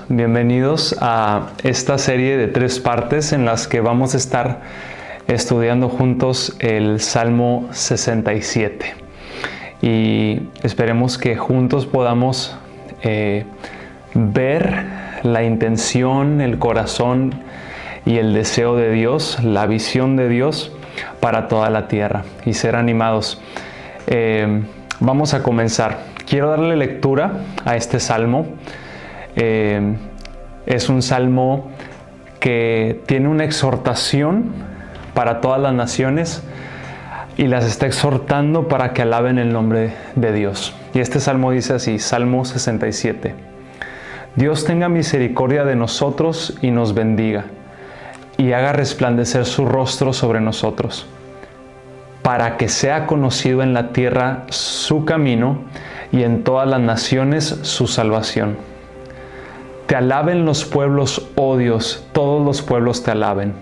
bienvenidos a esta serie de 3 partes en las que vamos a estar estudiando juntos el Salmo 67 y esperemos que juntos podamos ver la intención, el corazón y el deseo de Dios, la visión de Dios para toda la tierra y ser animados. Vamos a comenzar. Quiero darle lectura a este salmo. Es un salmo que tiene una exhortación para todas las naciones y las está exhortando para que alaben el nombre de Dios. Y este salmo dice así, Salmo 67. Dios tenga misericordia de nosotros y nos bendiga, y haga resplandecer su rostro sobre nosotros, para que sea conocido en la tierra su camino y en todas las naciones su salvación. Te alaben los pueblos, oh Dios, todos los pueblos te alaben.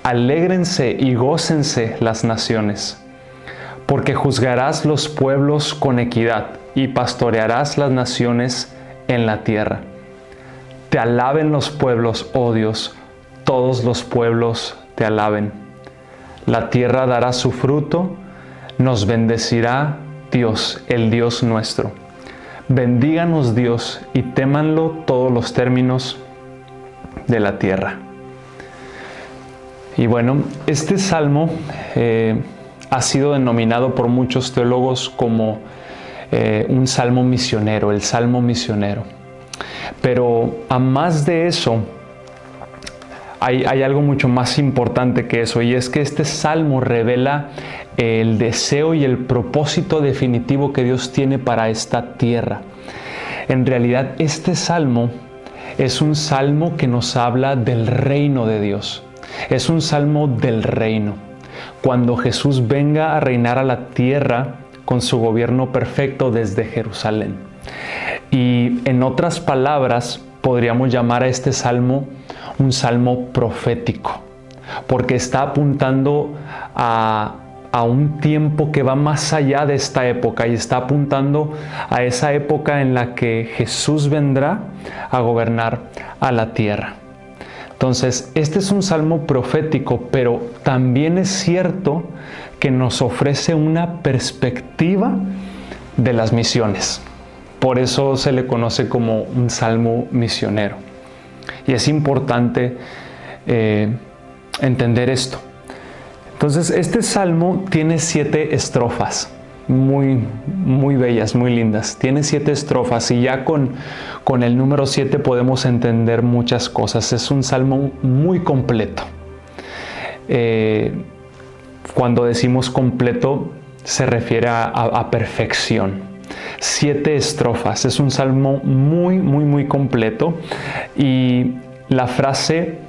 Alégrense y gócense las naciones, porque juzgarás los pueblos con equidad y pastorearás las naciones en la tierra. Te alaben los pueblos, oh Dios, todos los pueblos te alaben. La tierra dará su fruto, nos bendecirá Dios, el Dios nuestro. Bendíganos Dios y témanlo todos los términos de la tierra. Y bueno, este salmo ha sido denominado por muchos teólogos como un salmo misionero, el salmo misionero. Pero a más de eso, hay algo mucho más importante que eso, y es que este salmo revela el deseo y el propósito definitivo que Dios tiene para esta tierra. En realidad, este salmo es un salmo que nos habla del reino de Dios. Es un salmo del reino. Cuando Jesús venga a reinar a la tierra con su gobierno perfecto desde Jerusalén. Y en otras palabras, podríamos llamar a este salmo un salmo profético, porque está apuntando a un tiempo que va más allá de esta época y está apuntando a esa época en la que Jesús vendrá a gobernar a la tierra. Entonces, este es un salmo profético, pero también es cierto que nos ofrece una perspectiva de las misiones. Por eso se le conoce como un salmo misionero. Y es importante entender esto. Entonces, este salmo tiene 7 estrofas, muy bellas, muy lindas. Tiene 7 estrofas y ya con el número 7 podemos entender muchas cosas. Es un salmo muy completo. Cuando decimos completo, se refiere a perfección. 7 estrofas, es un salmo muy completo, y la frase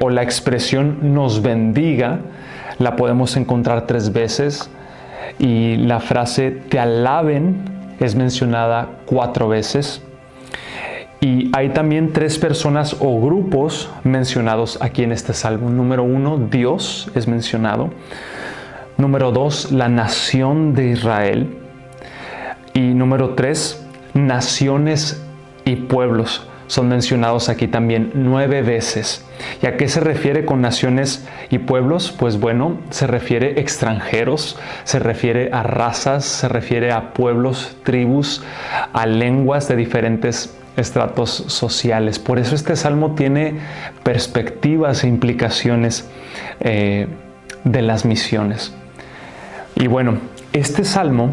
o la expresión nos bendiga la podemos encontrar 3 veces, y la frase te alaben es mencionada 4 veces, y hay también 3 personas o grupos mencionados aquí en este salmo. Número 1, Dios es mencionado. Número 2, la nación de Israel. Y número 3, naciones y pueblos son mencionados aquí también 9 veces. ¿Y a qué se refiere con naciones y pueblos? Pues bueno, se refiere a extranjeros, se refiere a razas, se refiere a pueblos, tribus, a lenguas de diferentes estratos sociales. Por eso este salmo tiene perspectivas e implicaciones de las misiones. Y bueno, este salmo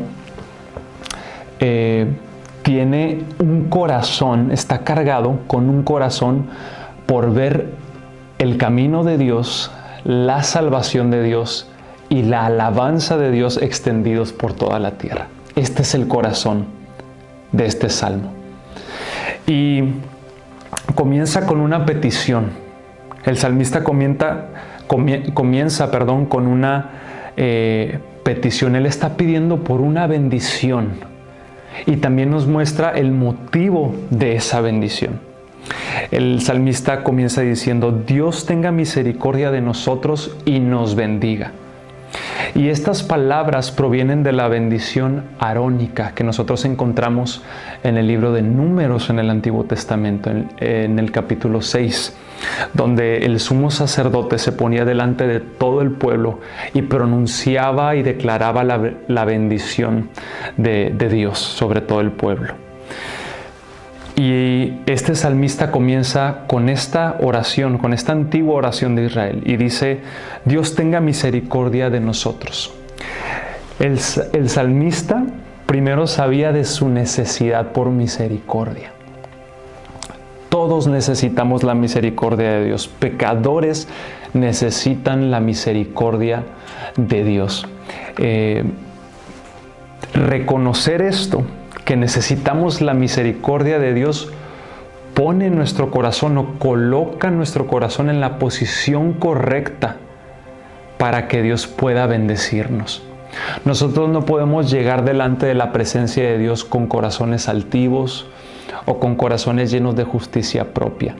tiene un corazón, está cargado con un corazón por ver el camino de Dios, la salvación de Dios y la alabanza de Dios extendidos por toda la tierra. Este es el corazón de este salmo. Y comienza con una petición. El salmista comienza con una petición. Él está pidiendo por una bendición. Y también nos muestra el motivo de esa bendición. El salmista comienza diciendo, Dios tenga misericordia de nosotros y nos bendiga. Y estas palabras provienen de la bendición arónica que nosotros encontramos en el libro de Números en el Antiguo Testamento, en el capítulo 6, donde el sumo sacerdote se ponía delante de todo el pueblo y pronunciaba y declaraba la bendición de Dios sobre todo el pueblo. Y este salmista comienza con esta oración, con esta antigua oración de Israel, y dice: Dios tenga misericordia de nosotros. El salmista primero sabía de su necesidad por misericordia. Todos necesitamos la misericordia de Dios. Pecadores necesitan la misericordia de Dios. Reconocer esto, que necesitamos la misericordia de Dios, pone nuestro corazón o coloca nuestro corazón en la posición correcta para que Dios pueda bendecirnos. Nosotros no podemos llegar delante de la presencia de Dios con corazones altivos o con corazones llenos de justicia propia.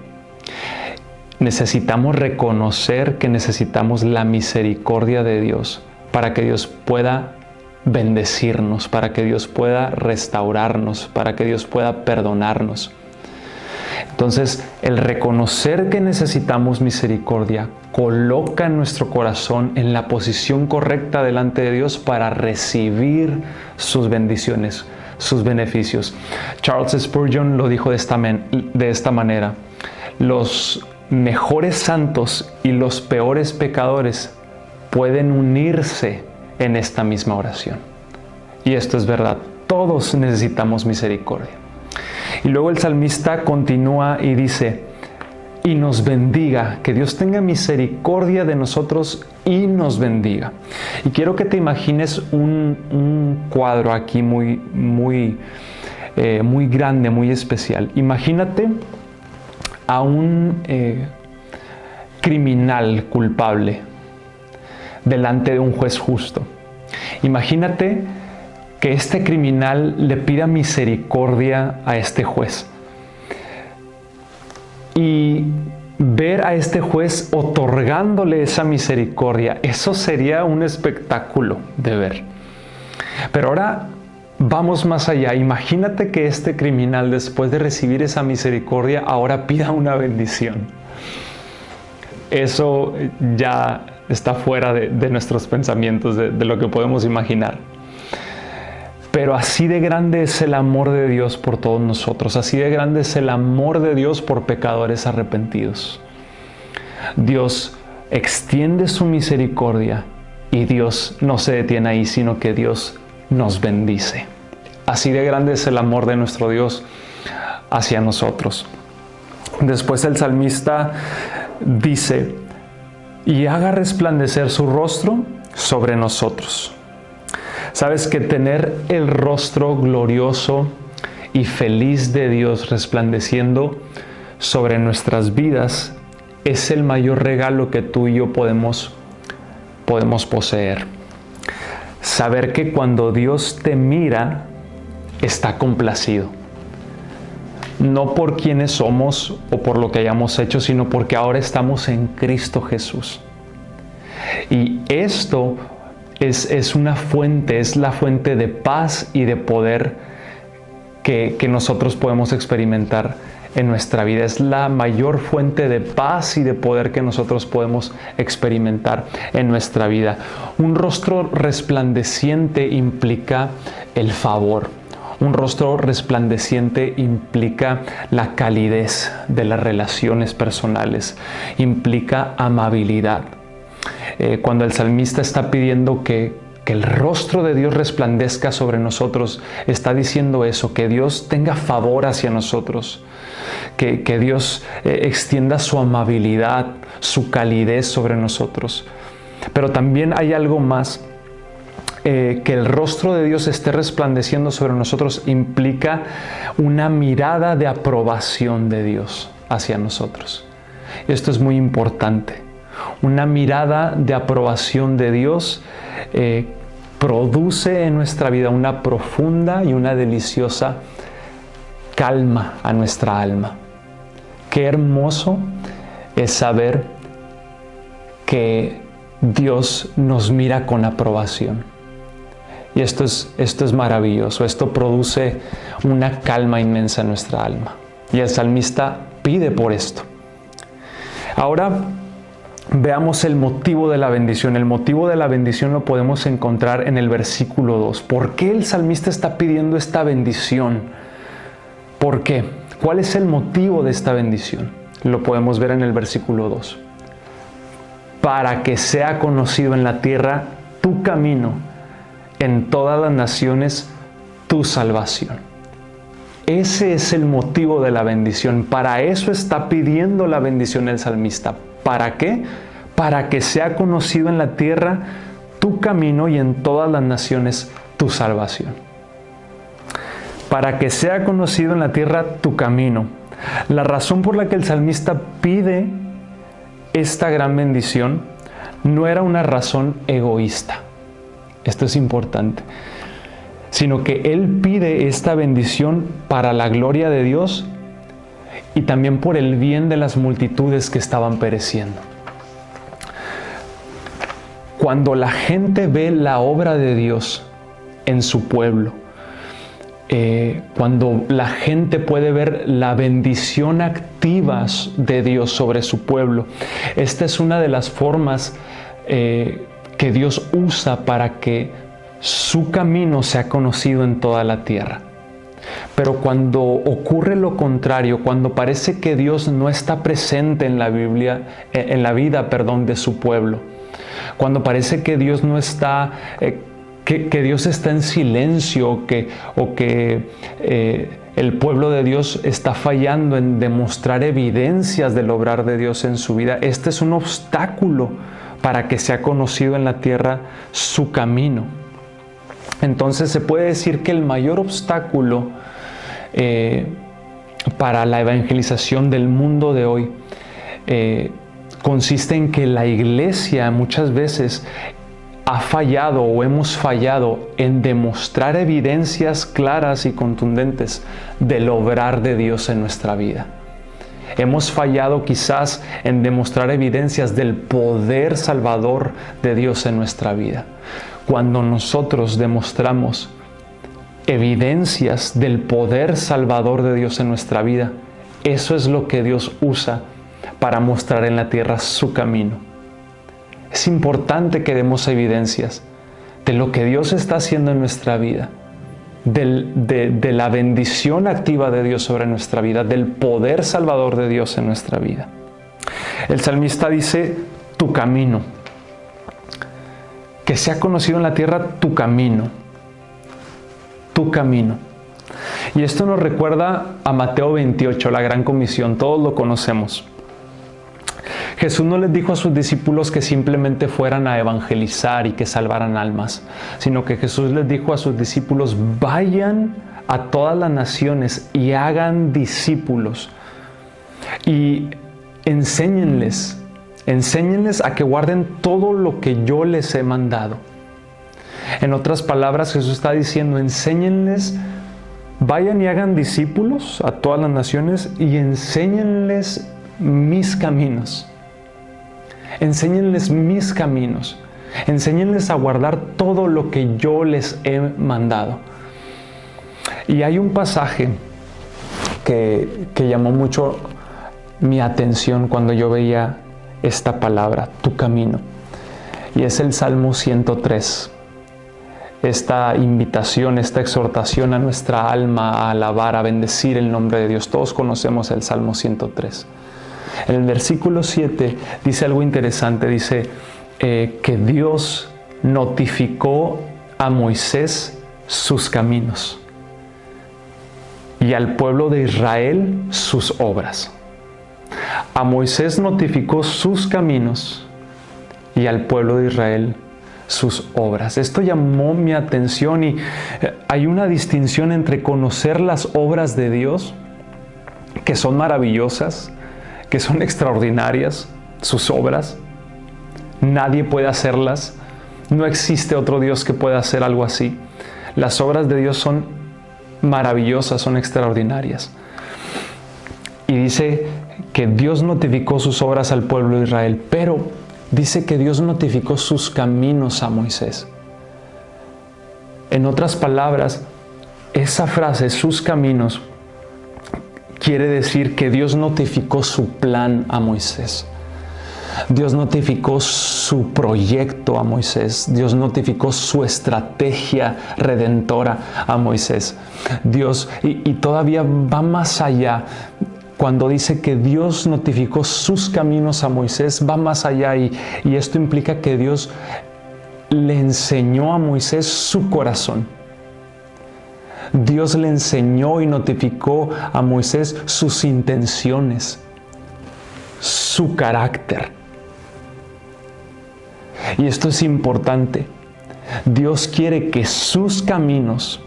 Necesitamos reconocer que necesitamos la misericordia de Dios para que Dios pueda bendecirnos, para que Dios pueda restaurarnos, para que Dios pueda perdonarnos. Entonces, el reconocer que necesitamos misericordia coloca nuestro corazón en la posición correcta delante de Dios para recibir sus bendiciones, sus beneficios. Charles Spurgeon lo dijo de esta manera: los mejores santos y los peores pecadores pueden unirse en esta misma oración. Y esto es verdad, todos necesitamos misericordia. Y luego el salmista continúa y dice: y nos bendiga, que Dios tenga misericordia de nosotros y nos bendiga. Y quiero que te imagines un cuadro aquí muy grande, muy especial. Imagínate a un criminal culpable delante de un juez justo. Imagínate que este criminal le pida misericordia a este juez. Y ver a este juez otorgándole esa misericordia, eso sería un espectáculo de ver. Pero ahora vamos más allá. Imagínate que este criminal, después de recibir esa misericordia, ahora pida una bendición. Eso ya está fuera de nuestros pensamientos, de lo que podemos imaginar. Pero así de grande es el amor de Dios por todos nosotros. Así de grande es el amor de Dios por pecadores arrepentidos. Dios extiende su misericordia y Dios no se detiene ahí, sino que Dios nos bendice. Así de grande es el amor de nuestro Dios hacia nosotros. Después el salmista dice: y haga resplandecer su rostro sobre nosotros. Sabes que tener el rostro glorioso y feliz de Dios resplandeciendo sobre nuestras vidas es el mayor regalo que tú y yo podemos poseer. Saber que cuando Dios te mira, está complacido. No por quienes somos o por lo que hayamos hecho, sino porque ahora estamos en Cristo Jesús. Y esto es una fuente, es la fuente de paz y de poder que nosotros podemos experimentar en nuestra vida. Es la mayor fuente de paz y de poder que nosotros podemos experimentar en nuestra vida. Un rostro resplandeciente implica el favor. Un rostro resplandeciente implica la calidez de las relaciones personales, implica amabilidad. Cuando el salmista está pidiendo que el rostro de Dios resplandezca sobre nosotros, está diciendo eso, que Dios tenga favor hacia nosotros, que Dios extienda su amabilidad, su calidez sobre nosotros. Pero también hay algo más. Que el rostro de Dios esté resplandeciendo sobre nosotros implica una mirada de aprobación de Dios hacia nosotros. Esto es muy importante. Una mirada de aprobación de Dios produce en nuestra vida una profunda y una deliciosa calma a nuestra alma. Qué hermoso es saber que Dios nos mira con aprobación. Y esto es maravilloso. Esto produce una calma inmensa en nuestra alma. Y el salmista pide por esto. Ahora veamos el motivo de la bendición. El motivo de la bendición lo podemos encontrar en el versículo 2. ¿Por qué el salmista está pidiendo esta bendición? ¿Por qué? ¿Cuál es el motivo de esta bendición? Lo podemos ver en el versículo 2. Para que sea conocido en la tierra tu camino, en todas las naciones tu salvación. Ese es el motivo de la bendición. Para eso está pidiendo la bendición el salmista. ¿Para qué? Para que sea conocido en la tierra tu camino y en todas las naciones tu salvación. Para que sea conocido en la tierra tu camino. La razón por la que el salmista pide esta gran bendición no era una razón egoísta. Esto es importante. Sino que él pide esta bendición para la gloria de Dios y también por el bien de las multitudes que estaban pereciendo. Cuando la gente ve la obra de Dios en su pueblo, cuando la gente puede ver la bendición activa de Dios sobre su pueblo, esta es una de las formas que Dios usa para que su camino sea conocido en toda la tierra. Pero cuando ocurre lo contrario, cuando parece que Dios no está presente en la Biblia, en la vida de su pueblo, cuando parece que Dios no está, que Dios está en silencio o que el pueblo de Dios está fallando en demostrar evidencias del obrar de Dios en su vida, este es un obstáculo para que sea conocido en la tierra su camino. Entonces se puede decir que el mayor obstáculo para la evangelización del mundo de hoy consiste en que la iglesia muchas veces ha fallado o hemos fallado en demostrar evidencias claras y contundentes del obrar de Dios en nuestra vida. Hemos fallado quizás en demostrar evidencias del poder salvador de Dios en nuestra vida. Cuando nosotros demostramos evidencias del poder salvador de Dios en nuestra vida, eso es lo que Dios usa para mostrar en la tierra su camino. Es importante que demos evidencias de lo que Dios está haciendo en nuestra vida, de la bendición activa de Dios sobre nuestra vida, del poder salvador de Dios en nuestra vida. El salmista dice, tu camino. Que sea conocido en la tierra tu camino. Tu camino. Y esto nos recuerda a Mateo 28, la gran comisión. Todos lo conocemos. Jesús no les dijo a sus discípulos que simplemente fueran a evangelizar y que salvaran almas, sino que Jesús les dijo a sus discípulos, vayan a todas las naciones y hagan discípulos y enséñenles a que guarden todo lo que yo les he mandado. En otras palabras, Jesús está diciendo, enséñenles, vayan y hagan discípulos a todas las naciones y enséñenles mis caminos. Enséñenles mis caminos. Enséñenles a guardar todo lo que yo les he mandado. Y hay un pasaje que llamó mucho mi atención cuando yo veía esta palabra, tu camino. Y es el Salmo 103. Esta invitación, esta exhortación a nuestra alma a alabar, a bendecir el nombre de Dios. Todos conocemos el Salmo 103. En el versículo 7 dice algo interesante, dice que Dios notificó a Moisés sus caminos y al pueblo de Israel sus obras. A Moisés notificó sus caminos y al pueblo de Israel sus obras. Esto llamó mi atención y hay una distinción entre conocer las obras de Dios, que son maravillosas, que son extraordinarias, sus obras. Nadie puede hacerlas. No existe otro Dios que pueda hacer algo así. Las obras de Dios son maravillosas, son extraordinarias. Y dice que Dios notificó sus obras al pueblo de Israel, pero dice que Dios notificó sus caminos a Moisés. En otras palabras, esa frase, sus caminos, quiere decir que Dios notificó su plan a Moisés. Dios notificó su proyecto a Moisés. Dios notificó su estrategia redentora a Moisés. Dios, y todavía va más allá. Cuando dice que Dios notificó sus caminos a Moisés, va más allá y esto implica que Dios le enseñó a Moisés su corazón. Dios le enseñó y notificó a Moisés sus intenciones, su carácter. Y esto es importante. Dios quiere que sus caminos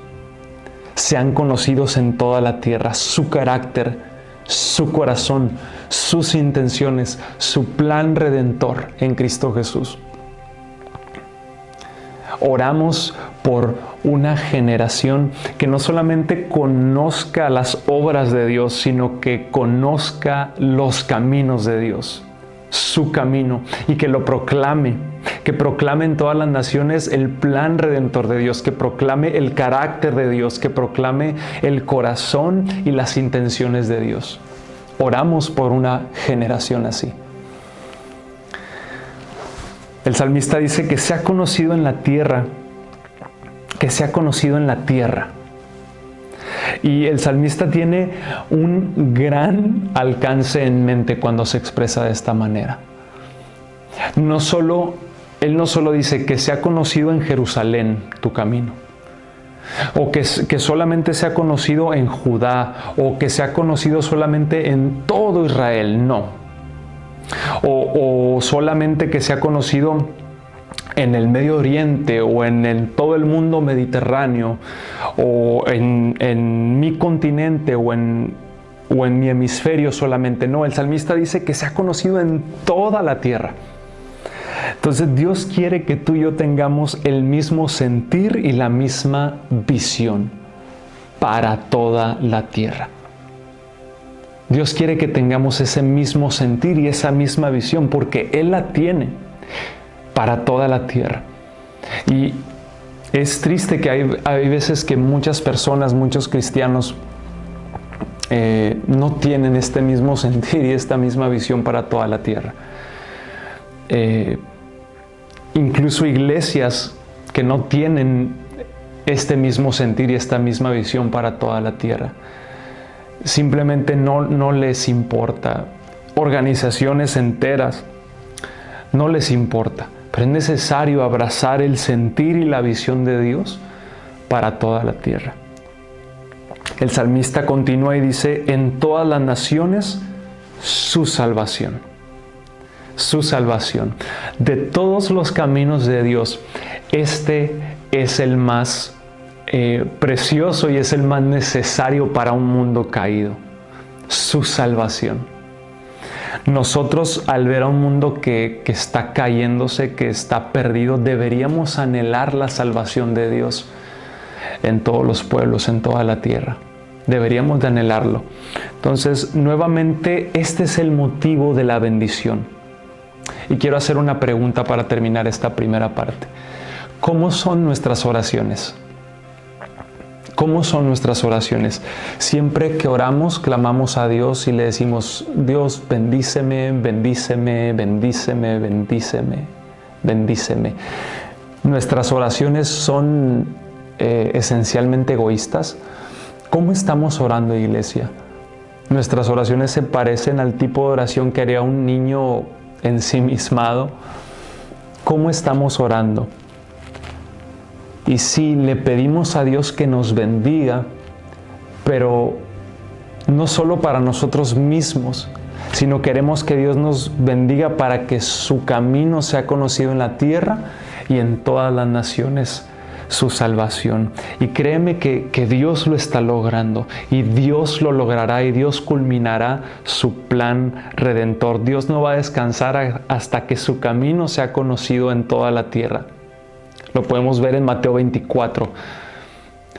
sean conocidos en toda la tierra, su carácter, su corazón, sus intenciones, su plan redentor en Cristo Jesús. Oramos por una generación que no solamente conozca las obras de Dios, sino que conozca los caminos de Dios, su camino, y que lo proclame, que proclame en todas las naciones el plan redentor de Dios, que proclame el carácter de Dios, que proclame el corazón y las intenciones de Dios. Oramos por una generación así. El salmista dice que sea conocido en la tierra, que sea conocido en la tierra. Y el salmista tiene un gran alcance en mente cuando se expresa de esta manera. Él no solo dice que sea conocido en Jerusalén tu camino, o que solamente sea conocido en Judá, o que sea conocido solamente en todo Israel, no. O solamente que sea conocido en el Medio Oriente o en todo el mundo mediterráneo o en mi continente o en mi hemisferio solamente. No, el salmista dice que sea conocido en toda la tierra. Entonces Dios quiere que tú y yo tengamos el mismo sentir y la misma visión para toda la tierra. Dios quiere que tengamos ese mismo sentir y esa misma visión porque Él la tiene para toda la tierra. Y es triste que hay veces que muchas personas, muchos cristianos no tienen este mismo sentir y esta misma visión para toda la tierra. Incluso iglesias que no tienen este mismo sentir y esta misma visión para toda la tierra. Simplemente no les importa. Organizaciones enteras no les importa. Pero es necesario abrazar el sentir y la visión de Dios para toda la tierra. El salmista continúa y dice: en todas las naciones su salvación. Su salvación. De todos los caminos de Dios, este es el más precioso y es el más necesario para un mundo caído. Su salvación. Nosotros, al ver a un mundo que está cayéndose, que está perdido, deberíamos anhelar la salvación de Dios en todos los pueblos, en toda la tierra. Deberíamos de anhelarlo. Entonces, nuevamente, este es el motivo de la bendición. Y quiero hacer una pregunta para terminar esta primera parte. ¿Cómo son nuestras oraciones? ¿Cómo son nuestras oraciones? Siempre que oramos, clamamos a Dios y le decimos: Dios, bendíceme, bendíceme, bendíceme, bendíceme, bendíceme. Nuestras oraciones son esencialmente egoístas. ¿Cómo estamos orando, iglesia? Nuestras oraciones se parecen al tipo de oración que haría un niño ensimismado. ¿Cómo estamos orando? Y sí, le pedimos a Dios que nos bendiga, pero no solo para nosotros mismos, sino queremos que Dios nos bendiga para que su camino sea conocido en la tierra y en todas las naciones, su salvación. Y créeme que Dios lo está logrando, y Dios lo logrará, y Dios culminará su plan redentor. Dios no va a descansar hasta que su camino sea conocido en toda la tierra. Lo podemos ver en Mateo 24.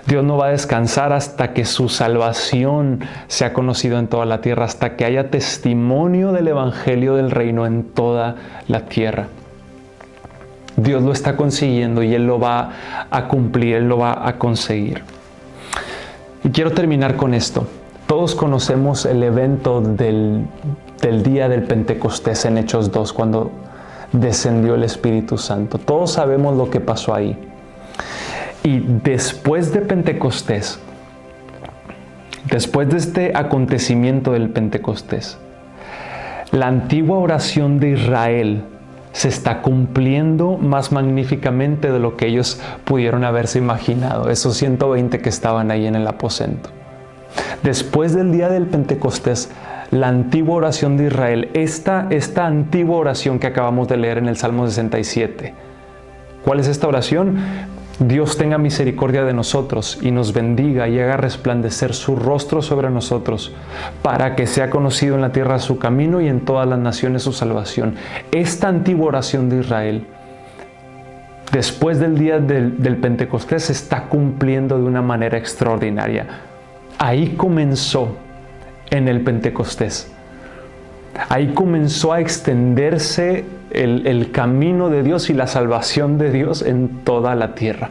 Dios no va a descansar hasta que su salvación sea conocido en toda la tierra, hasta que haya testimonio del evangelio del reino en toda la tierra. Dios lo está consiguiendo y Él lo va a cumplir, Él lo va a conseguir. Y quiero terminar con esto. Todos conocemos el evento del día del Pentecostés en Hechos 2, cuando descendió el Espíritu Santo. Todos sabemos lo que pasó ahí. Y después de Pentecostés, después de este acontecimiento del Pentecostés, la antigua oración de Israel se está cumpliendo más magníficamente de lo que ellos pudieron haberse imaginado, esos 120 que estaban ahí en el aposento. Después del día del Pentecostés, la antigua oración de Israel, esta antigua oración que acabamos de leer en el Salmo 67. ¿Cuál es esta oración? Dios tenga misericordia de nosotros y nos bendiga y haga resplandecer su rostro sobre nosotros, para que sea conocido en la tierra su camino y en todas las naciones su salvación. Esta antigua oración de Israel, después del día del Pentecostés, se está cumpliendo de una manera extraordinaria. Ahí comenzó en el Pentecostés. Ahí comenzó a extenderse el camino de Dios y la salvación de Dios en toda la tierra.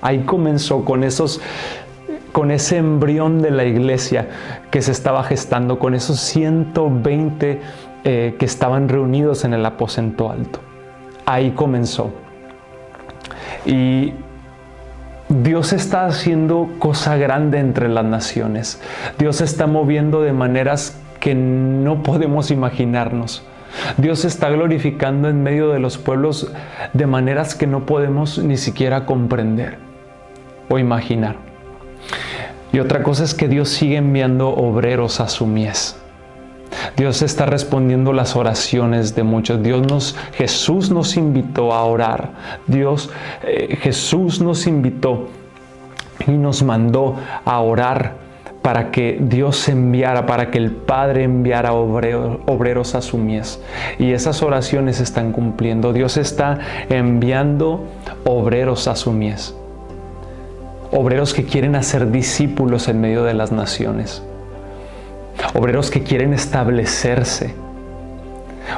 Ahí comenzó con ese embrión de la iglesia que se estaba gestando, con esos 120 que estaban reunidos en el aposento alto. Ahí comenzó. Y Dios está haciendo cosa grande entre las naciones. Dios se está moviendo de maneras que no podemos imaginarnos. Dios se está glorificando en medio de los pueblos de maneras que no podemos ni siquiera comprender o imaginar. Y otra cosa es que Dios sigue enviando obreros a su mies. Dios está respondiendo las oraciones de muchos. Jesús nos invitó a orar. Jesús nos invitó y nos mandó a orar para que Dios enviara, para que el Padre enviara obreros a su mies. Y esas oraciones se están cumpliendo. Dios está enviando obreros a su mies. Obreros que quieren hacer discípulos en medio de las naciones. Obreros que quieren establecerse.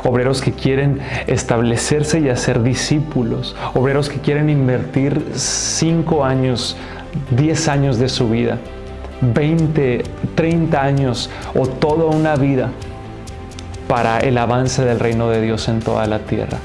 Obreros que quieren establecerse y hacer discípulos. Obreros que quieren invertir 5 años, 10 años de su vida, 20, 30 años o toda una vida para el avance del reino de Dios en toda la tierra.